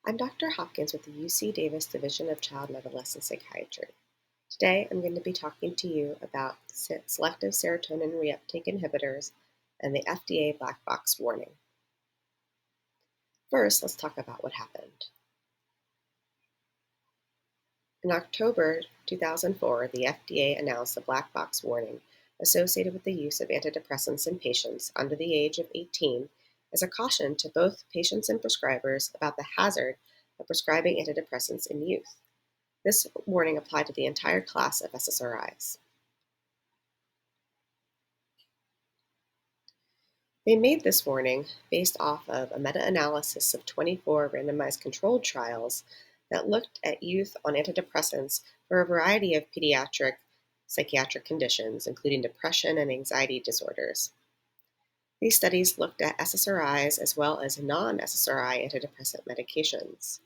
I'm Dr. Hopkins with the UC Davis Division of Child and Adolescent Psychiatry. Today I'm going to be talking to you about selective serotonin reuptake inhibitors and the FDA black box warning. First, let's talk about what happened. In October 2004, the FDA announced a black box warning associated with the use of antidepressants in patients under the age of 18 as a caution to both patients and prescribers about the hazard of prescribing antidepressants in youth. This warning applied to the entire class of SSRIs. They made this warning based off of a meta-analysis of 24 randomized controlled trials that looked at youth on antidepressants for a variety of pediatric psychiatric conditions, including depression and anxiety disorders. These studies looked at SSRIs as well as non-SSRI antidepressant medications.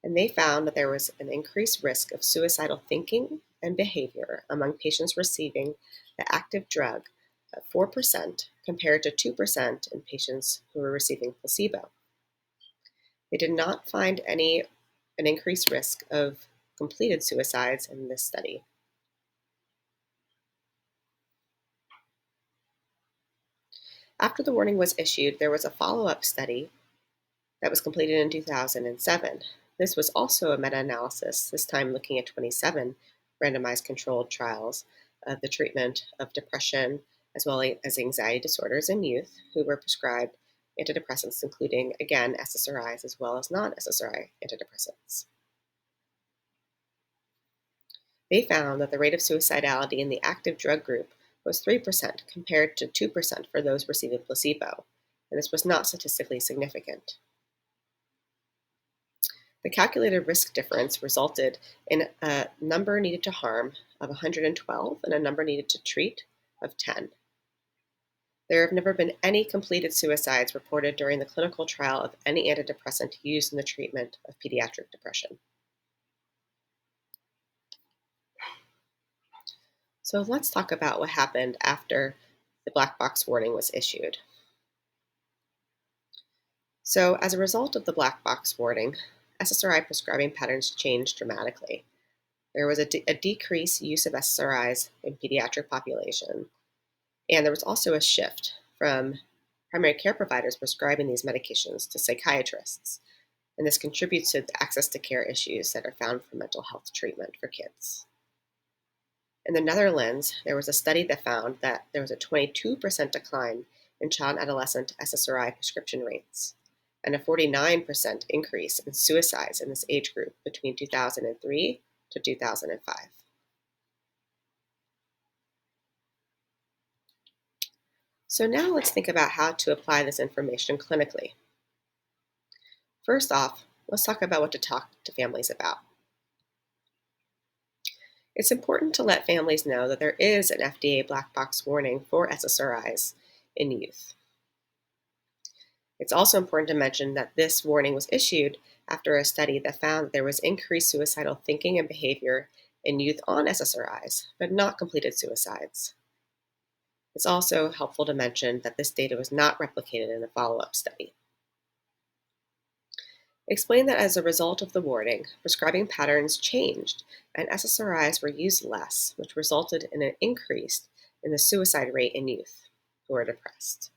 And they found that there was an increased risk of suicidal thinking and behavior among patients receiving the active drug at 4% compared to 2% in patients who were receiving placebo. They did not find an increased risk of completed suicides in this study. After the warning was issued, there was a follow-up study that was completed in 2007. This was also a meta-analysis, this time looking at 27 randomized controlled trials of the treatment of depression as well as anxiety disorders in youth who were prescribed antidepressants, including, again, SSRIs as well as non-SSRI antidepressants. They found that the rate of suicidality in the active drug group was 3% compared to 2% for those receiving placebo, and this was not statistically significant. The calculated risk difference resulted in a number needed to harm of 112 and a number needed to treat of 10. There have never been any completed suicides reported during the clinical trial of any antidepressant used in the treatment of pediatric depression. So let's talk about what happened after the black box warning was issued. So as a result of the black box warning, SSRI prescribing patterns changed dramatically. There was a decreased use of SSRIs in pediatric population, and there was also a shift from primary care providers prescribing these medications to psychiatrists, and this contributes to the access to care issues that are found for mental health treatment for kids. In the Netherlands, there was a study that found that there was a 22% decline in child and adolescent SSRI prescription rates, and a 49% increase in suicides in this age group between 2003 to 2005. So now let's think about how to apply this information clinically. First off, let's talk about what to talk to families about. It's important to let families know that there is an FDA black box warning for SSRIs in youth. It's also important to mention that this warning was issued after a study that found that there was increased suicidal thinking and behavior in youth on SSRIs, but not completed suicides. It's also helpful to mention that this data was not replicated in a follow-up study. Explain that as a result of the warning, prescribing patterns changed and SSRIs were used less, which resulted in an increase in the suicide rate in youth who are depressed.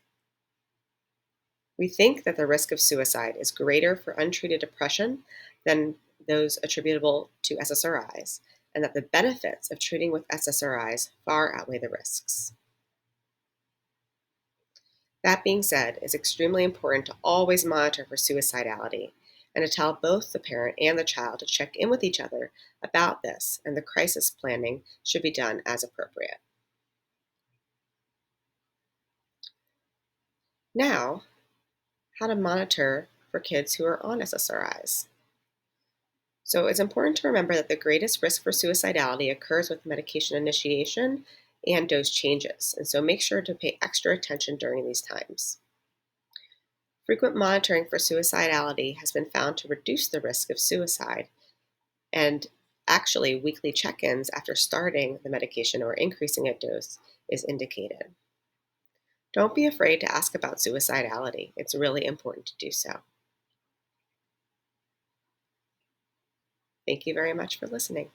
We think that the risk of suicide is greater for untreated depression than those attributable to SSRIs, and that the benefits of treating with SSRIs far outweigh the risks. That being said, it's extremely important to always monitor for suicidality and to tell both the parent and the child to check in with each other about this, and the crisis planning should be done as appropriate. Now, how to monitor for kids who are on SSRIs. So it's important to remember that the greatest risk for suicidality occurs with medication initiation and dose changes, and so make sure to pay extra attention during these times. Frequent monitoring for suicidality has been found to reduce the risk of suicide, and actually weekly check-ins after starting the medication or increasing a dose is indicated. Don't be afraid to ask about suicidality. It's really important to do so. Thank you very much for listening.